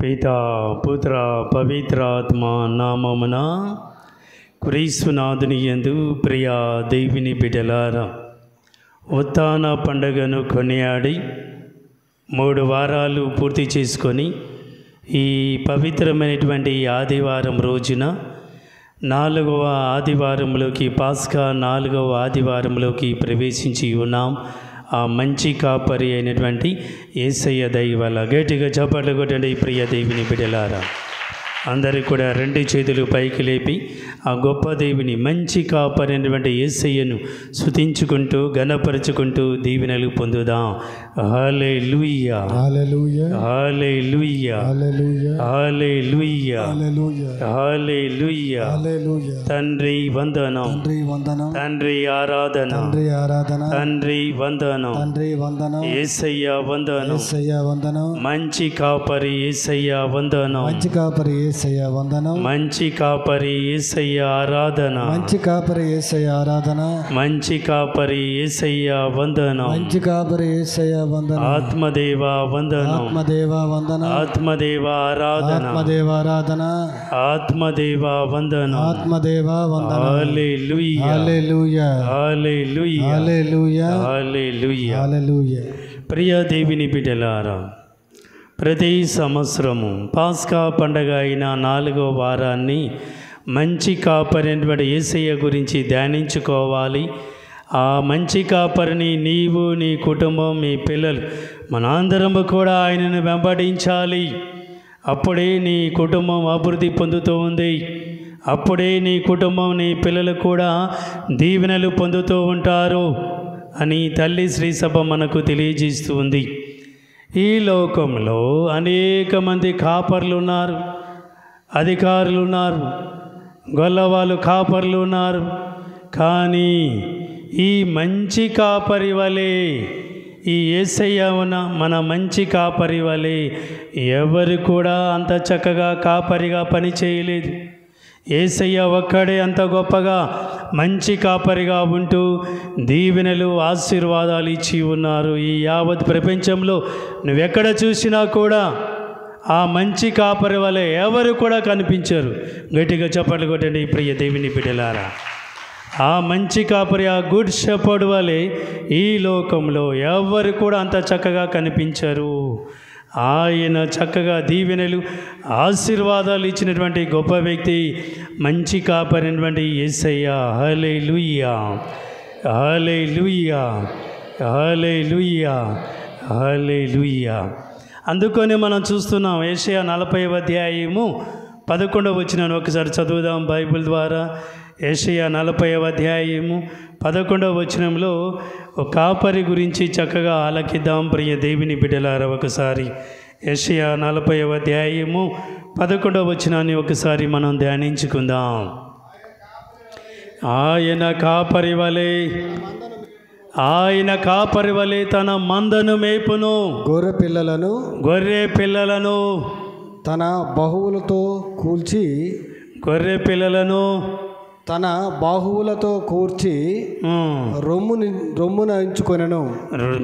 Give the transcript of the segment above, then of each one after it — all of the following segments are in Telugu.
పితా పుత్ర పవిత్రాత్మ నామమున క్రీస్తునాథుని యందు ప్రియ దేవుని బిడ్డలారా, ఉత్థాన పండుగను కొనియాడి 3 వారాలు పూర్తి చేసుకొని ఈ పవిత్రమైనటువంటి ఆదివారం రోజున 4వ ఆదివారంలోకి, పాస్కా 4వ ఆదివారంలోకి ప్రవేశించి ఉన్నాం. ఆ మంచి కాపరి అయినటువంటి యేసయ్య దయ వల్ల గట్టిగా చప్పట్లు కొట్టండి ప్రియ దేవుని బిడ్డలారా. అందరికీ కూడా 2 చేతులు పైకి లేపి ఆ గొప్ప దేవుని, మంచి కాపరి అయినటువంటి యేసయ్యను స్తుతించుకుంటూ ఘనపరుచుకుంటూ దీవెనలు పొందుదాం. హల్లెలూయా, హల్లెలూయా, హల్లెలూయా, హల్లెలూయా, హల్లెలూయా, హల్లెలూయా. హల్లెలూయా. తండ్రి వందనం, తండ్రి వందనం, తండ్రి ఆరాధన, తండ్రి ఆరాధన, తండ్రి వందనం, తండ్రి వందనం, యేసయ్య వందనం, యేసయ్య వందనం, మంచి కాపరి యేసయ్య వందనం, మంచి కాపరి యేసయ్య వందనం, మంచి కాపరి యేసయ్య ఆరాధన, మంచి కాపరి యేసయ్య ఆరాధన, మంచి కాపరి యేసయ్య వందనం, మంచి కాపరి యేసయ్య వందనం, ఆత్మదేవ వందనం, ఆత్మదేవ వందనం, ఆత్మదేవ ఆరాధన, ఆత్మదేవ ఆరాధన, ఆత్మదేవ వందనం. ఆత్మదేవ వందనం. హల్లెలూయా, హల్లెలూయా, హల్లెలూయా, హల్లెలూయా, హల్లెలూయా. హల్లెలూయా. ప్రియ దేవుని బిడ్డలారా, ప్రతి సంవత్సరము పాస్కా పండగ అయిన 4వ వారాన్ని మంచి కాపరినటువంటి యేసయ్య గురించి ధ్యానించుకోవాలి. ఆ మంచి కాపరిని నీవు, నీ కుటుంబం, మీ పిల్లలు, మనందరము కూడా ఆయనను వెంబడించాలి. అప్పుడే నీ కుటుంబం అభివృద్ధి పొందుతూ ఉంది. అప్పుడే నీ కుటుంబం, నీ పిల్లలు కూడా దీవెనలు పొందుతూ ఉంటారు అని తల్లి శ్రీ సభ మనకు తెలియజేస్తూ ఉంది. ఈ లోకంలో అనేక మంది కాపర్లు ఉన్నారు, అధికారులు ఉన్నారు, గొల్లవాళ్ళు కాపర్లు ఉన్నారు. కానీ ఈ మంచి కాపరి వలె, ఈ యేసయ్య మన మంచి కాపరి వలె ఎవరు కూడా అంత చక్కగా కాపరిగా పని చేయలేదు. యేసయ్య ఒక్కడే అంత గొప్పగా మంచి కాపరిగా ఉంటూ దీవెనలు, ఆశీర్వాదాలు ఇచ్చి ఉన్నారు. ఈ యావత్ ప్రపంచంలో నువ్వెక్కడ చూసినా కూడా ఆ మంచి కాపరి వలె ఎవరు కూడా కనిపించరు. గట్టిగా చప్పట్లు కొట్టండి ప్రియ దేవుని బిడ్డలారా. ఆ మంచి కాపరి, ఆ గుడ్ షెపర్డ్ వలె ఈ లోకంలో ఎవరు కూడా అంత చక్కగా కనిపించరు. ఆయన చక్కగా దీవెనలు, ఆశీర్వాదాలు ఇచ్చినటువంటి గొప్ప వ్యక్తి మంచి కాపరినటువంటి యేసయ్య. హల్లెలూయా, హల్లెలూయా, హల్లెలూయా, హల్లెలూయా. అందుకని మనం చూస్తున్నాం యెషయా 40వ అధ్యాయము 11వ వచనాన్ని ఒకసారి చదువుదాం బైబిల్ ద్వారా. యెషయా 40వ అధ్యాయము 11వ వచనంలో ఒక కాపరి గురించి చక్కగా ఆలకిద్దాం ప్రియ దేవుని బిడ్డలారా. ఒకసారి యెషయా 40వ అధ్యాయము 11వ వచనాన్ని ఒకసారి మనం ధ్యానించుకుందాం. ఆయన కాపరి వలె, ఆయన కాపరి వలె తన మందను మేపును, గొర్రె పిల్లలను తన బాహువులతో కూల్చి, గొర్రె పిల్లలను తన బాహువులతో కూర్చి రొమ్మున ఎంచుకొనెను.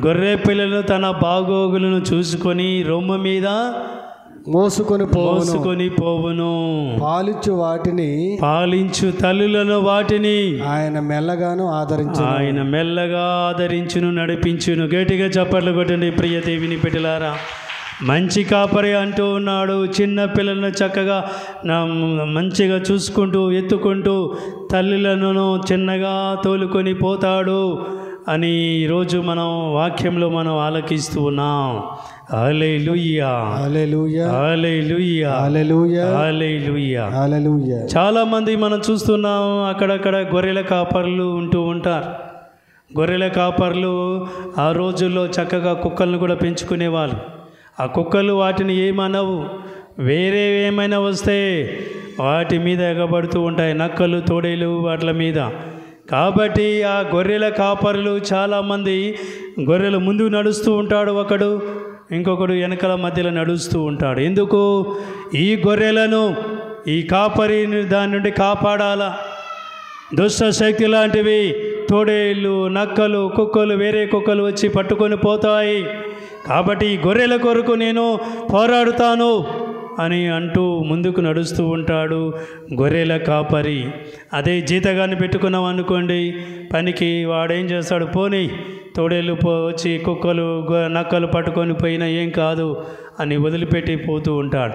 గొర్రె పిల్లలు తన బాగోగులను చూసుకొని రొమ్ము మీద మోసుకొని పోవును. పాలించు తల్లులను వాటిని ఆయన మెల్లగా ఆదరించును, నడిపించును. గట్టిగా చప్పట్లు కొట్టండి ప్రియ దేవిని బిడ్డలారా. మంచి కాపరి అంటూ ఉన్నాడు. చిన్న పిల్లలను చక్కగా మంచిగా చూసుకుంటూ, ఎత్తుకుంటూ తల్లులను చిన్నగా తోలుకొని పోతాడు అని ఈరోజు మనం వాక్యంలో మనం ఆలకిస్తూ ఉన్నాం. హల్లెలూయా, హల్లెలూయా, హల్లెలూయా, హల్లెలూయా, హల్లెలూయా, హల్లెలూయా. చాలామంది మనం చూస్తున్నాం, అక్కడక్కడ గొర్రెల కాపర్లు ఉంటూ ఉంటారు. గొర్రెల కాపర్లు ఆ రోజుల్లో చక్కగా కుక్కలను కూడా పెంచుకునేవాళ్ళు. ఆ కుక్కలు వాటిని ఏమనవు, వేరే ఏమైనా వస్తే వాటి మీద ఎగబడుతూ ఉంటాయి, నక్కలు, తోడేలు వాటి మీద. కాబట్టి ఆ గొర్రెల కాపరులు చాలామంది, గొర్రెలు ముందు నడుస్తూ ఉంటాడు ఒకడు, ఇంకొకడు వెనకల మధ్యలో నడుస్తూ ఉంటాడు. ఎందుకు? ఈ గొర్రెలను ఈ కాపరిని దాని నుండి కాపాడాలా. దుష్ట శక్తి లాంటివి, తోడేళ్ళు, నక్కలు, కుక్కలు, వేరే కుక్కలు వచ్చి పట్టుకొని పోతాయి. కాబట్టి ఈ గొర్రెల కొరకు నేను పోరాడుతాను అని అంటూ ముందుకు నడుస్తూ ఉంటాడు గొర్రెల కాపరి. అదే జీతగాన్ని పెట్టుకున్నాం అనుకోండి, పనికి వాడేం చేస్తాడు, పోనీ తోడేళ్ళు వచ్చి కుక్కలు నక్కలు పట్టుకొని పోయినా ఏం కాదు అని వదిలిపెట్టి పోతూ ఉంటాడు.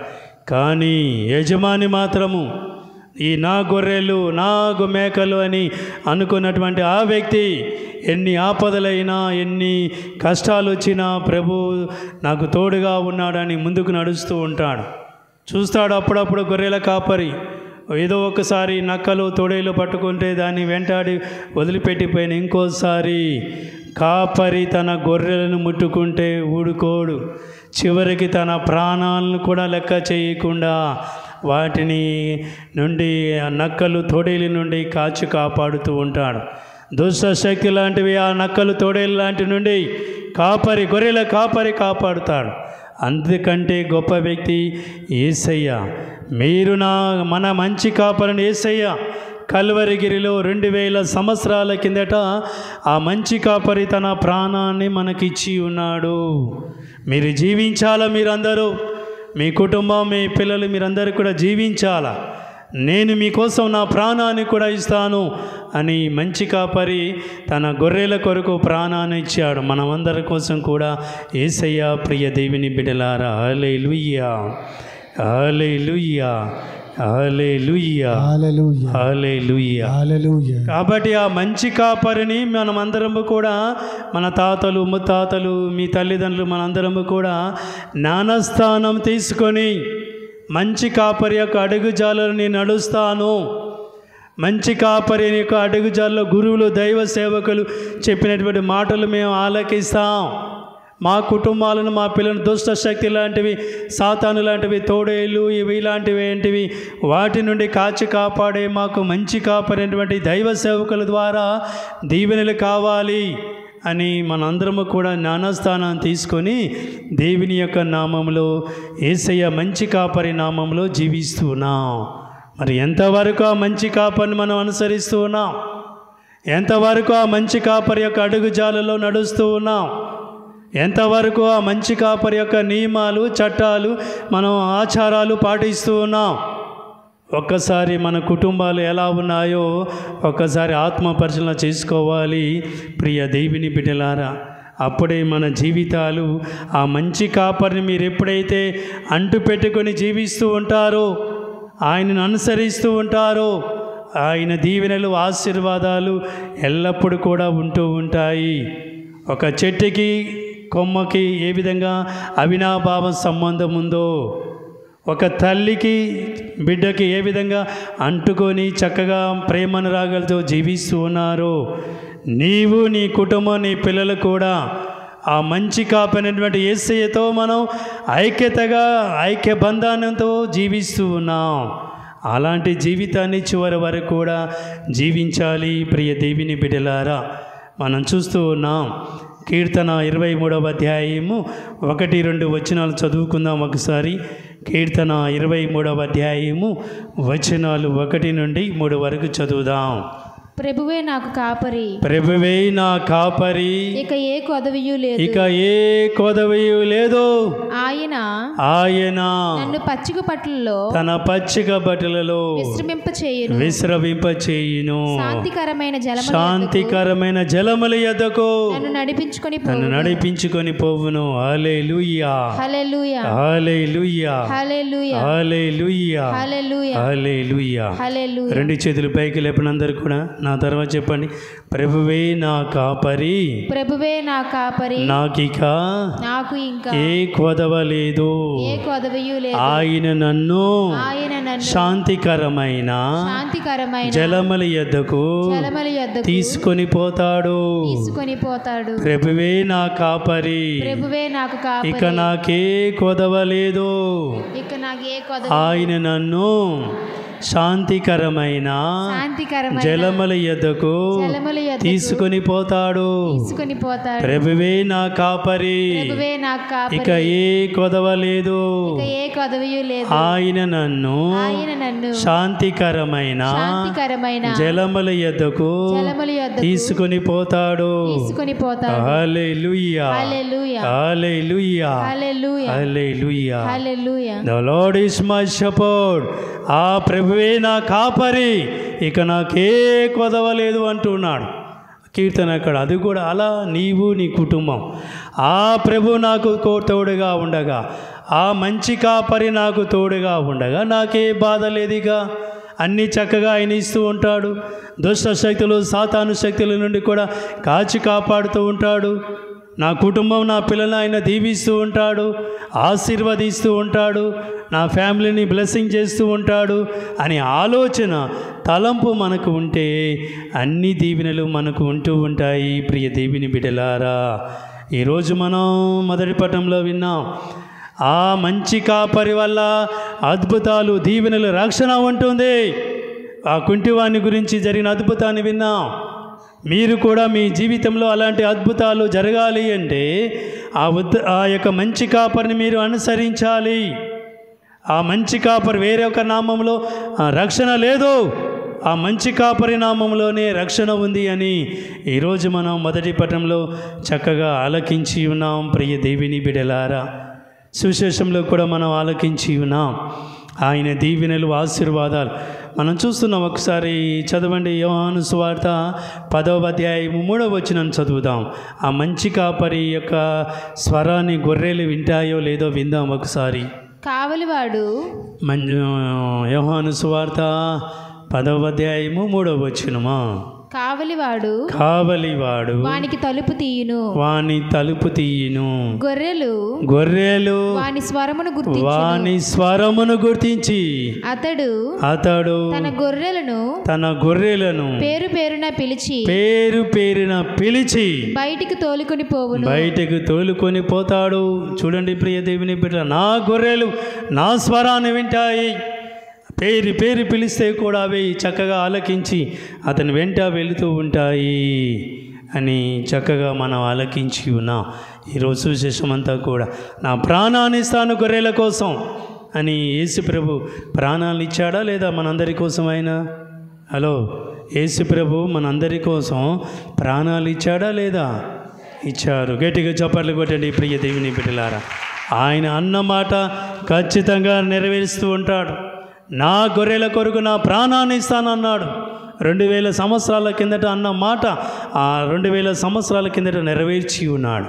కానీ యజమాని మాత్రము ఈ నా గొర్రెలు నా మేకలు అని అనుకున్నటువంటి ఆ వ్యక్తి ఎన్ని ఆపదలైనా ఎన్ని కష్టాలు వచ్చినా ప్రభు నాకు తోడుగా ఉన్నాడని ముందుకు నడుస్తూ ఉంటాడు. చూస్తాడు అప్పుడప్పుడు గొర్రెల కాపరి ఏదో ఒకసారి నక్కలు తోడేలు పట్టుకుంటే దాన్ని వెంటాడి వదిలిపెట్టిపోయిన ఇంకోసారి కాపరి తన గొర్రెలను ముట్టుకుంటే ఊడుకోడు. చివరికి తన ప్రాణాలను కూడా లెక్క చేయకుండా వాటిని నుండి నక్కలు తోడేలు నుండి కాపాడుతూ ఉంటాడు. దుష్ట శక్తి లాంటివి ఆ నక్కలు తోడేలు లాంటి నుండి గొర్రెల కాపరి కాపాడుతాడు. అందుకంటే గొప్ప వ్యక్తి యేసయ్య. మీరు మన మంచి కాపరిని యేసయ్య కల్వరిగిరిలో 2000 సంవత్సరాల కిందట ఆ మంచి కాపరి తన ప్రాణాన్ని మనకిచ్చి ఉన్నాడు. మీరు జీవించాలా, మీరందరూ మీ కుటుంబం మీ పిల్లలు మీరందరూ కూడా జీవించాలా, నేను మీకోసం నా ప్రాణాన్ని కూడా ఇస్తాను అని మంచి కాపరి తన గొర్రెల కొరకు ప్రాణాన్ని ఇచ్చాడు. మనమందరి కోసం కూడా యేసయ్య. ప్రియ దేవుని బిడ్డలారా, హల్లెలూయా హల్లెలూయా హల్లెలూయా హల్లెలూయా హల్లెలూయా. కాబట్టి ఆ మంచి కాపరిని మనమందరము కూడా, మన తాతలు ముత్తాతలు మీ తల్లిదండ్రులు మనందరము కూడా జ్ఞానస్థానం తీసుకొని మంచి కాపరి యొక్క అడుగుజాలను నేను నడుస్తాను. మంచి కాపరి యొక్క అడుగుజాలలో గురువులు దైవ సేవకులు చెప్పినటువంటి మాటలు మేము ఆలకిస్తాం. మా కుటుంబాలను మా పిల్లలను దుష్ట శక్తి లాంటివి సాతాను లాంటివి తోడేళ్ళు ఇవి ఇలాంటివి ఏంటివి వాటి నుండి కాపాడే మాకు మంచి కాపరైనటువంటి దైవ సేవకుల ద్వారా దీవెనలు కావాలి అని మనందరము కూడా జ్ఞానస్థానాన్ని తీసుకొని దేవుని యొక్క నామంలో యేసయ్య మంచి కాపరి నామంలో జీవిస్తున్నాం. మరి ఎంతవరకు ఆ మంచి కాపరిని మనం అనుసరిస్తూ ఉన్నాం? ఎంతవరకు ఆ మంచి కాపరి యొక్క అడుగుజాలలో నడుస్తూ ఉన్నాం? ఎంతవరకు ఆ మంచి కాపరి యొక్క నియమాలు చట్టాలు మనం ఆచారాలు పాటిస్తూ ఉన్నాం? ఒక్కసారి మన కుటుంబాలు ఎలా ఉన్నాయో ఒక్కసారి ఆత్మ పరిశీలన చేసుకోవాలి ప్రియ దేవుని బిడ్డలారా. అప్పుడే మన జీవితాలు ఆ మంచి కాపరిని మీరు ఎప్పుడైతే అంటు పెట్టుకొని జీవిస్తూ ఉంటారో, ఆయనను అనుసరిస్తూ ఉంటారో, ఆయన దీవెనలు ఆశీర్వాదాలు ఎల్లప్పుడూ కూడా ఉంటూ ఉంటాయి. ఒక చెట్టుకి కొమ్మకి ఏ విధంగా అవినాభావ సంబంధం ఉందో, ఒక తల్లికి బిడ్డకి ఏ విధంగా అంటుకొని చక్కగా ప్రేమనురాగాలతో జీవిస్తూ ఉన్నారో, నీవు నీ కుటుంబం నీ పిల్లలు కూడా ఆ మంచి కాపరినటువంటి యేసయ్యతో మనం ఐక్య బంధానంతో జీవిస్తూ ఉన్నాం. అలాంటి జీవితాన్ని చివరి వరకు కూడా జీవించాలి ప్రియ దేవుని బిడ్డలారా. మనం చూస్తూ ఉన్నాం కీర్తన 23వ అధ్యాయము 1-2 వచనాలు చదువుకుందాం ఒకసారి. కీర్తన 23వ అధ్యాయము వచనాలు 1 నుండి 3 వరకు చదువుదాం. ప్రభువే నాకు కాపరి, ప్రభువే నా కాపరి, ఇక ఏ కొదవియు లేదు. ఆయన నన్ను పచ్చిక బట్టలలో తన పచ్చిక బట్టలలో విశ్రమింపచేయును. శాంతికరమైన జలముల యొద్దకు నన్ను నడిపించుకొని పోవును. హల్లెలూయా హల్లెలూయా హల్లెలూయా హల్లెలూయా హల్లెలూయా హల్లెలూయా హల్లెలూయా. 2 చేతులు పైకి లేపనందరూ కూడా నా తర్వాత చెప్పండి. ప్రభువే నా కాపరి, ప్రభువే నా కాపరి, నాకు ఇంకా ఏ కొదవ లేదు. ఆయన నన్ను శాంతికరమైన జలముల యొద్దకు తీసుకొని పోతాడు. ప్రభువే నా కాపరి, ఇక నాకే కొదవ లేదు. ఆయన నన్ను శాంతికరమైన జలముల యొద్దకు తీసుకొని పోతాడు. ప్రభువే నా కాపరి, ఇక ఏ కొదవ లేదు. ఆయన నన్ను శాంతికరమైన జలముల యొద్దకు తీసుకొని పోతాడు. హల్లెలూయా, హల్లెలూయా, హల్లెలూయా. The Lord is my shepherd. ఆ ప్రభువే నా కాపరి, ఇక నాకే కొదవ లేదు అంటున్నాడు కీర్తన అక్కడ. అది కూడా అలా నీవు నీ కుటుంబం ఆ ప్రభు నాకు తోడుగా ఉండగా, ఆ మంచి కాపరి నాకు తోడుగా ఉండగా నాకే బాధ లేదుగా. అన్నీ చక్కగా ఆయన ఇస్తూ ఉంటాడు. దుష్ట శక్తులు, సాతాను శక్తుల నుండి కూడా కాచి కాపాడుతూ ఉంటాడు. నా కుటుంబం, నా పిల్లలు ఆయన దీవిస్తూ ఉంటాడు, ఆశీర్వదిస్తూ ఉంటాడు, నా ఫ్యామిలీని బ్లెస్సింగ్ చేస్తూ ఉంటాడు అని ఆలోచన, తలంపు మనకు ఉంటే అన్ని దీవెనలు మనకు ఉంటూ ఉంటాయి. ప్రియ దేవుని బిడ్డలారా, ఈరోజు మనం మొదటి పట్టణంలో విన్నాం, ఆ మంచి కాపరి వల్ల అద్భుతాలు, దీవెనలు, రక్షణ ఉంటుంది. ఆ కుంటివాని గురించి జరిగిన అద్భుతాన్ని విన్నాం. మీరు కూడా మీ జీవితంలో అలాంటి అద్భుతాలు జరగాలి అంటే ఆ యొక్క మంచి కాపరిని మీరు అనుసరించాలి. ఆ మంచి కాపరి వేరే ఒక నామంలో రక్షణ లేదు, ఆ మంచి కాపరి నామంలోనే రక్షణ ఉంది అని ఈరోజు మనం మొదటి పట్టణంలో చక్కగా ఆలకించి ఉన్నాం. ప్రియ దేవుని బిడ్డలారా, సువిశేషంలో కూడా మనం ఆలకించి ఉన్నాం. ఆయన దీవెనలు, ఆశీర్వాదాలు మనం చూస్తున్నాం. ఒకసారి చదవండి, యోహాను సువార్త 10వ అధ్యాయము 3వ వచనం చదువుదాం. ఆ మంచి కాపరి యొక్క స్వరాన్ని గొర్రెలు వింటాయో లేదో విందాం ఒకసారి. కావలివాడు, యోహాను సువార్త 10వ అధ్యాయము 3వ వచనమా. కావలివాడు వానికి తలుపు తీయును, గొర్రెలు వాని స్వరమును గుర్తించి అతడు తన గొర్రెలను పేరు పేరున పిలిచి బయటికి తోలుకొని పోతాడు. చూడండి ప్రియ దేవుని బిడ్డ, నా గొర్రెలు నా స్వరాన్ని వింటాయి. పేరు పిలిస్తే కూడా అవి చక్కగా ఆలకించి అతని వెంట వెళుతూ ఉంటాయి అని చక్కగా మనం ఆలకించి ఉన్నాం. ఈరోజు సువిశేషం అంతా కూడా నా ప్రాణాన్ని ఇస్తాను గొర్రెల కోసం అని యేసు ప్రభు ప్రాణాలను ఇచ్చాడా లేదా మనందరి కోసం? ఆయన హలో, యేసు ప్రభు మనందరి కోసం ప్రాణాలు ఇచ్చాడా లేదా? ఇచ్చారు. గట్టిగా చప్పట్లు కొట్టండి ప్రియ దేవుని బిడ్డలారా. ఆయన అన్నమాట ఖచ్చితంగా నెరవేరుస్తూ ఉంటాడు. నా గొర్రెల కొరకు నా ప్రాణాన్ని ఇస్తానన్నాడు. 2000 సంవత్సరాల కిందట అన్న మాట ఆ 2000 సంవత్సరాల కిందట నెరవేర్చి ఉన్నాడు.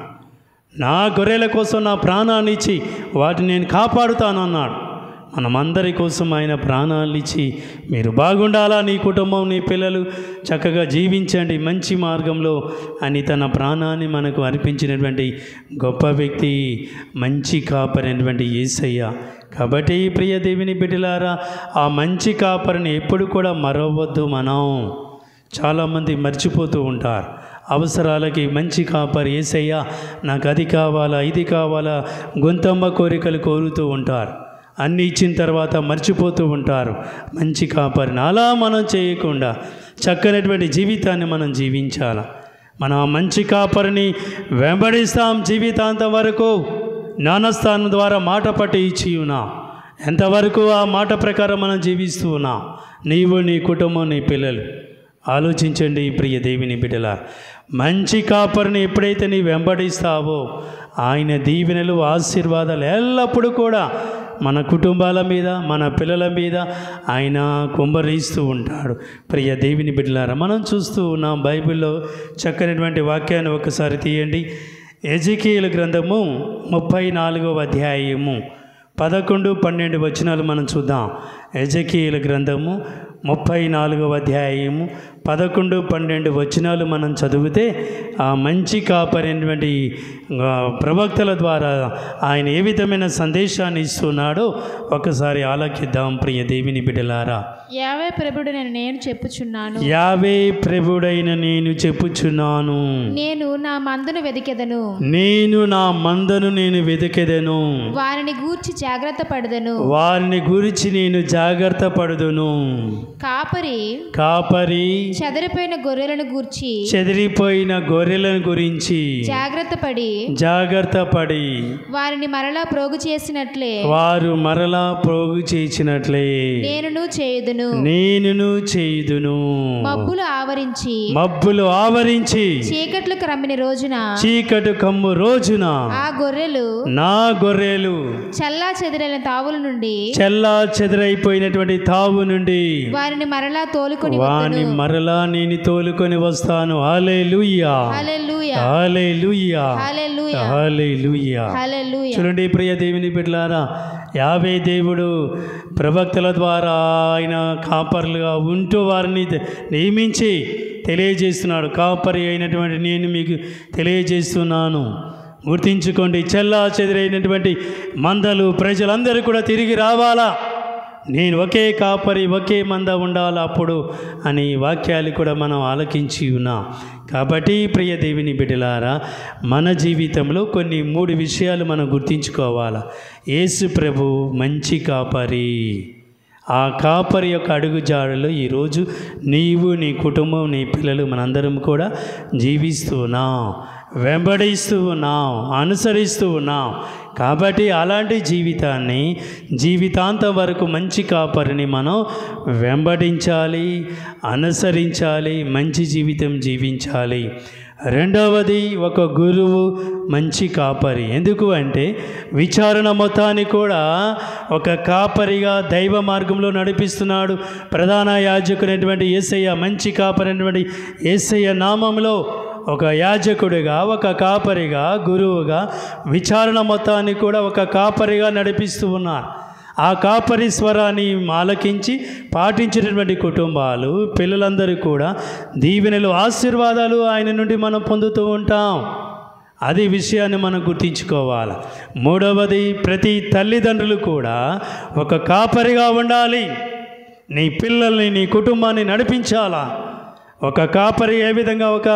నా గొర్రెల కోసం నా ప్రాణాన్ని ఇచ్చి వాటిని నేను కాపాడుతానన్నాడు. మనమందరి కోసం ఆయన ప్రాణాలు ఇచ్చి మీరు బాగుండాలా, నీ కుటుంబం, నీ పిల్లలు చక్కగా జీవించండి మంచి మార్గంలో అని తన ప్రాణాన్ని మనకు అర్పించినటువంటి గొప్ప వ్యక్తి మంచి కాపరైనటువంటి యేసయ్య. కాబట్టి ప్రియ దేవుని బిడ్డలారా, ఆ మంచి కాపరిని ఎప్పుడు కూడా మరవద్దు. మనం చాలామంది మర్చిపోతూ ఉంటారు. అవసరాలకి మంచి కాపరి యేసయ్య నాకు అది కావాలా, ఇది కావాలా, గొంతమ్మ కోరికలు కోరుతూ ఉంటారు. అన్నీ ఇచ్చిన తర్వాత మర్చిపోతూ ఉంటారు మంచి కాపరిని. అలా మనం చేయకుండా చక్కనటువంటి జీవితాన్ని మనం జీవించాలి. మనం ఆ మంచి కాపరిని వెంబడిస్తాం జీవితాంతం వరకు. జ్ఞానస్థానం ద్వారా మాట పట్టి ఇచ్చి ఉన్నాం. ఎంతవరకు ఆ మాట ప్రకారం మనం జీవిస్తూ ఉన్నాం. నీవు, నీ కుటుంబం, నీ పిల్లలు ఆలోచించండి ప్రియ దేవుని బిడ్డలా. మంచి కాపరిని ఎప్పుడైతే నీ వెంబడిస్తావో ఆయన దీవెనలు, ఆశీర్వాదాలు ఎల్లప్పుడూ కూడా మన కుటుంబాల మీద, మన పిల్లల మీద ఆయన కుమ్మరిస్తూ ఉంటాడు. ప్రియ దేవుని బిడ్డలారా, మనం చూస్తూ ఉన్నాం బైబిల్లో చక్కనటువంటి వాక్యాన్ని ఒకసారి తీయండి. ఎజెకీయేలు గ్రంథము 34వ అధ్యాయము 11, 12 వచనాలు మనం చూద్దాం. ఎజెకీయేలు గ్రంథము 34వ అధ్యాయము 11, 12 వచనాలు మనం చదివితే ఆ మంచి కాపరైనటువంటి ప్రవక్తల ద్వారా ఆయన ఏ విధమైన సందేశాన్ని ఇస్తున్నాడో ఒకసారి ఆలకిద్దాం ప్రియ దేవుని బిడ్డలారా. యావే ప్రభుడైన నేను చెప్పుచున్నాను, నేను నా మందను వెదికెదను, వారిని గూర్చి నేను జాగ్రత్త పడుదును. కాపరి చెదిరిపోయిన గొర్రెలను గూర్చి చెదిరిపోయిన గొర్రెలను గురించి జాగ్రత్త పడి వారిని మరలా ప్రోగు చేసినట్లే వారు మరలా ప్రోగు చేసినట్లే నేనును చేయుదును. మబ్బులు ఆవరించి చీకట్లు కమ్ము రోజున నా గొర్రెలు చల్లా చెదరైపోయినటువంటి తావు నుండి వారిని మరలా నేను తోలుకొని వస్తాను. హల్లెలూయా, హల్లెలూయా, హల్లెలూయా. చూడండి ప్రియ దేవుని బిడ్డలారా, యావే దేవుడు ప్రవక్తల ద్వారా ఆయన కాపర్లుగా ఉంటూ వారిని నియమించి తెలియజేస్తున్నాడు. కాపరి అయినటువంటి నేను మీకు తెలియజేస్తున్నాను, గుర్తించుకోండి. చెల్లా చెదిరైనటువంటి మందలు ప్రజలందరూ కూడా తిరిగి రావాలా, నేను ఒకే కాపరి ఒకే మంద ఉండాలి అప్పుడు అని వాక్యాలు కూడా మనం ఆలకించి ఉన్నాం. కాబట్టి ప్రియ దేవుని బిడ్డలారా, మన జీవితంలో కొన్ని 3 విషయాలు మనం గుర్తించుకోవాలా. యేసు ప్రభు మంచి కాపరి. ఆ కాపరి యొక్క అడుగుజాడలో ఈరోజు నీవు, నీ కుటుంబం, నీ పిల్లలు మనందరం కూడా జీవిస్తున్నాం, వెంబడిస్తూ ఉన్నాం, అనుసరిస్తూ ఉన్నాం. కాబట్టి అలాంటి జీవితాన్ని జీవితాంతం వరకు మంచి కాపరిని మనం వెంబడించాలి, అనుసరించాలి, మంచి జీవితం జీవించాలి. రెండవది, ఒక గురువు మంచి కాపరి. ఎందుకు అంటే విచారణ మొత్తాన్ని కూడా ఒక కాపరిగా దైవ మార్గంలో నడిపిస్తున్నాడు. ప్రధాన యాజకుడైనటువంటి యేసయ్య, మంచి కాపరి అయినటువంటి యేసయ్య నామంలో ఒక యాజకుడిగా, ఒక కాపరిగా, గురువుగా విచారణ మొత్తాన్ని కూడా ఒక కాపరిగా నడిపిస్తూ ఉన్నారు. ఆ కాపరి స్వరాన్ని ఆలకించి పాటించినటువంటి కుటుంబాలు, పిల్లలందరూ కూడా దీవెనలు, ఆశీర్వాదాలు ఆయన నుండి మనం పొందుతూ ఉంటాం. అది విషయాన్ని మనం గుర్తించుకోవాలి. మూడవది, ప్రతి తల్లిదండ్రులు కూడా ఒక కాపరిగా ఉండాలి. నీ పిల్లల్ని, నీ కుటుంబాన్ని నడిపించాలా. ఒక కాపరి ఏ విధంగా, ఒక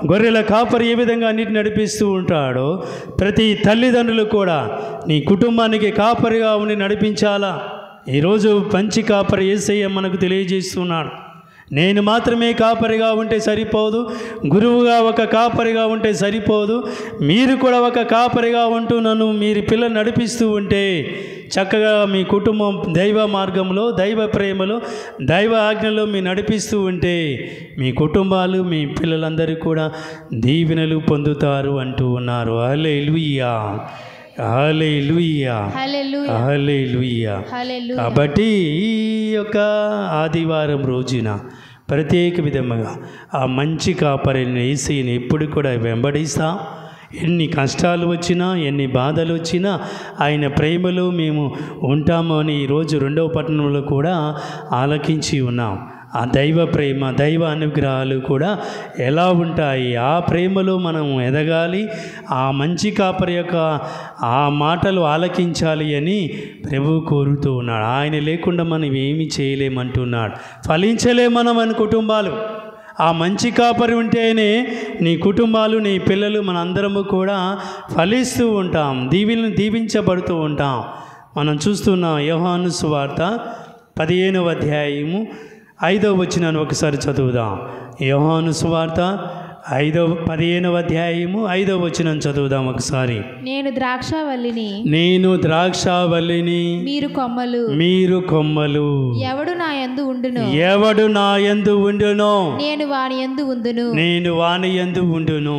గొర్రెల కాపరి ఏ విధంగా అన్నిటిని నడిపిస్తూ ఉంటాడో, ప్రతి తల్లిదండ్రులు కూడా నీ కుటుంబానికి కాపరిగా ఉండి నడిపించాలా. ఈరోజు మంచి కాపరి యేసయ్య మనకు తెలియజేస్తున్నాడు. నేను మాత్రమే కాపరిగా ఉంటే సరిపోదు, గురువుగా ఒక కాపరిగా ఉంటే సరిపోదు, మీరు కూడా ఒక కాపరిగా ఉంటూ నన్ను మీరు పిల్లలు నడిపిస్తూ ఉంటే చక్కగా మీ కుటుంబం దైవ మార్గంలో, దైవ ప్రేమలో, దైవ ఆజ్ఞలో మీరు నడిపిస్తూ ఉంటే మీ కుటుంబాలు, మీ పిల్లలందరూ కూడా దీవెనలు పొందుతారు అంటూ ఉన్నారు. హల్లెలూయా, హల్లెలూయా, హల్లెలూయా. కాబట్టి ఈ యొక్క ఆదివారం రోజున ప్రత్యేక విధముగా ఆ మంచి కాపరిని యేసయ్యని ఎప్పుడు కూడా వెంబడిస్తాం. ఎన్ని కష్టాలు వచ్చినా, ఎన్ని బాధలు వచ్చినా ఆయన ప్రేమలో మేము ఉంటాము అని ఈరోజు 2వ పట్టణంలో కూడా ఆలకించి ఉన్నాం. ఆ దైవ ప్రేమ, దైవ అనుగ్రహాలు కూడా ఎలా ఉంటాయి, ఆ ప్రేమలో మనం ఎదగాలి, ఆ మంచి కాపరి యొక్క ఆ మాటలు ఆలకించాలి అని ప్రభు కోరుతూ ఉన్నాడు. ఆయన లేకుండా మనం ఏమీ చేయలేమంటున్నాడు. ఫలించలేము మనం మన కుటుంబాలు. ఆ మంచి కాపరి ఉంటేనే నీ కుటుంబాలు, నీ పిల్లలు, మనందరము కూడా ఫలిస్తూ ఉంటాం, దీవించబడుతూ ఉంటాం. మనం చూస్తున్నాం యోహాను సువార్త 15వ అధ్యాయము 5వ వచనాన్ని ఒకసారి చదువుదాం. యోహాను సువార్త 15వ అధ్యాయము 5వ వచనం చదువుదాం ఒకసారి. నేను ద్రాక్షావల్లిని, మీరు కొమ్మలు. ఎవడు నా యందు ఉండునో నేను వాని యందు ఉండును.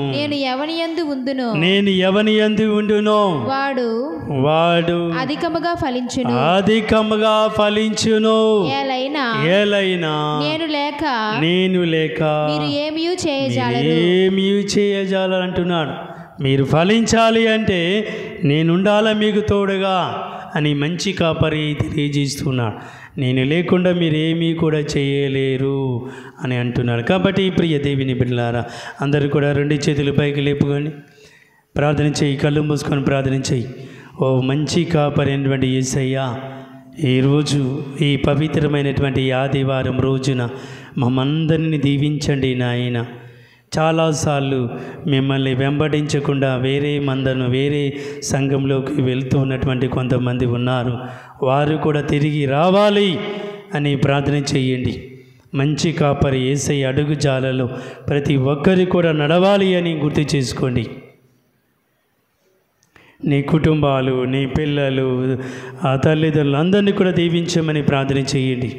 నేను ఎవని యందు ఉండునో వాడు అధికముగా ఫలించును. ఏలైనా నేను లేక మీరు ఏమీ చేయజాలంటున్నాడు. మీరు ఫలించాలి అంటే నేనుండాలా మీకు తోడుగా అని మంచి కాపరి తెలియజేస్తున్నాడు. నేను లేకుండా మీరు ఏమీ కూడా చేయలేరు అని అంటున్నాడు. కాబట్టి ప్రియ దేవుని బిడ్డలారా, అందరూ కూడా 2 చేతులు పైకి లేపుకొని ప్రార్థన చేయి, కళ్ళు మూసుకొని ప్రార్థన చేయి. ఓ మంచి కాపరి అయినటువంటి యేసయ్యా, ఈరోజు ఈ పవిత్రమైనటువంటి ఆదివారం రోజున మమ్మందరిని దీవించండి నాయన. చాలాసార్లు మిమ్మల్ని వెంబడించకుండా వేరే మందను వేరే సంఘంలోకి వెళ్తూ ఉన్నటువంటి కొంతమంది ఉన్నారు. వారు కూడా తిరిగి రావాలి అని ప్రార్థన చేయండి. మంచి కాపరి యేసయ్య అడుగు జాలలో ప్రతి ఒక్కరి కూడా నడవాలి అని గుర్తు చేసుకోండి. నీ కుటుంబాలు, నీ పిల్లలు, ఆ తల్లిదండ్రులు అందరినీ కూడా దీవించమని ప్రార్థన చేయండి.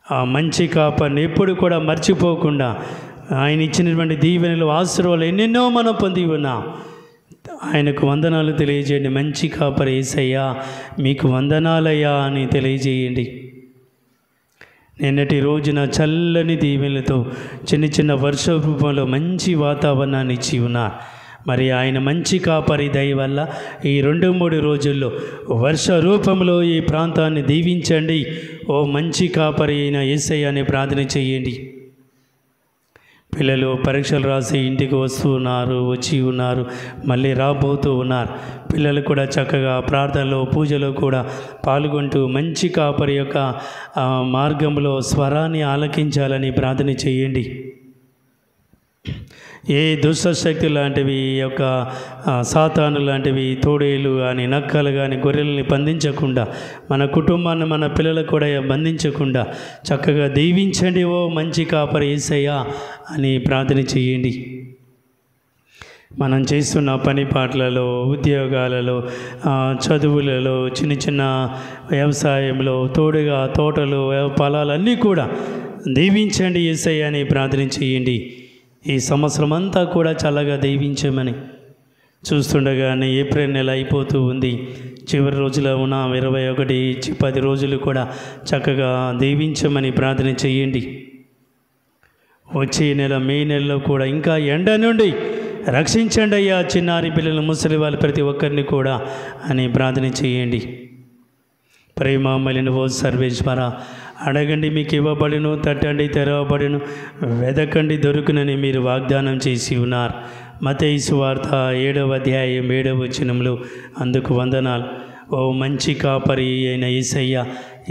ఆ మంచి కాపరిని ఎప్పుడు కూడా మర్చిపోకుండా ఆయన ఇచ్చినటువంటి దీవెనలు, ఆశీర్వాదాలు ఎన్నెన్నో మనం పొంది ఉన్నాం. ఆయనకు వందనాలు తెలియజేయండి. మంచి కాపరి యేసయ్యా మీకు వందనాలయ్యా అని తెలియజేయండి. నిన్నటి రోజున చల్లని దీవెనలతో చిన్న చిన్న వర్ష రూపంలో మంచి వాతావరణాన్ని ఇచ్చి ఉన్నారు. మరి ఆయన మంచి కాపరి దయ వల్ల ఈ 2-3 రోజుల్లో వర్ష రూపంలో ఈ ప్రాంతాన్ని దీవించండి. ఓ మంచి కాపరి అయిన యేసయ్య అని ప్రార్థన చేయండి. పిల్లలు పరీక్షలు రాసి ఇంటికి వచ్చి ఉన్నారు, మళ్ళీ రాబోతూ ఉన్నారు. పిల్లలు కూడా చక్కగా ప్రార్థనలో, పూజలో కూడా పాల్గొంటూ మంచి కాపరి యొక్క మార్గంలో స్వరాన్ని ఆలకించాలని ప్రార్థన చేయండి. ఏ దుష్టశక్తి లాంటివి, ఈ యొక్క సాతాను లాంటివి, తోడేలు కానీ, నక్కలు కానీ, గొర్రెల్ని బంధించకుండా, మన కుటుంబాన్ని, మన పిల్లలు కూడా బంధించకుండా చక్కగా దీవించండి ఓ మంచి కాపరి యేసయ్యా అని ప్రార్థన చేయండి. మనం చేస్తున్న పని పాటలలో, ఉద్యోగాలలో, చదువులలో, చిన్న చిన్న వ్యవసాయంలో, తోడుగా తోటలు, పొలాలన్నీ కూడా దీవించండి యేసయ్య అని ప్రార్థన చేయండి. ఈ సంవత్సరం అంతా కూడా చల్లగా దీవించమని చూస్తుండగానే ఏప్రిల్ నెల అయిపోతూ ఉంది. చివరి రోజులో ఉన్న 21-10 రోజులు కూడా చక్కగా దీవించమని ప్రార్థన చేయండి. వచ్చే నెల మే నెలలో కూడా ఇంకా ఎండ నుండి రక్షించండి అయ్యా చిన్నారి పిల్లలు, ముసలి వాళ్ళు, ప్రతి ఒక్కరిని కూడా అని ప్రార్థన చేయండి. ప్రేమ మలిన ఓ సర్వేశ్వర, అడగండి మీకు ఇవ్వబడును, తట్టండి తెరవబడును, వెదకండి దొరుకునని మీరు వాగ్దానం చేసి ఉన్నారు. మత్తయి సువార్త 7వ అధ్యాయం 7వ వచనంలో. అందుకు వందనాలు ఓ మంచి కాపరి అయిన యేసయ్య.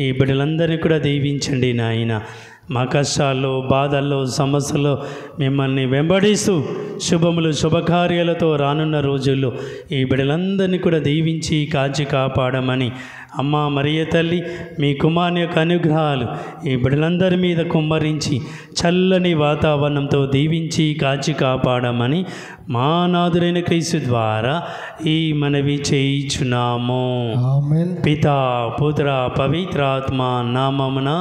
ఈ బిడ్డలందరినీ కూడా దీవించండి నాయన. మా కష్టాల్లో, బాధల్లో, సమస్యల్లో మిమ్మల్ని వెంబడిస్తూ శుభములు, శుభకార్యాలతో రానున్న రోజుల్లో ఈ బిడ్డలందరినీ కూడా దీవించి కాచి కాపాడమని అమ్మ మరియ తల్లి మీ కుమారుని యొక్క అనుగ్రహాలు ఈ బిడ్డలందరి మీద కుమ్మరించి చల్లని వాతావరణంతో దీవించి కాచి కాపాడమని మా నాథుడైన క్రీస్తు ద్వారా ఈ మనవి చేయుచున్నాము. ఆమేన్. పితా, పుత్ర, పవిత్రాత్మ నామమున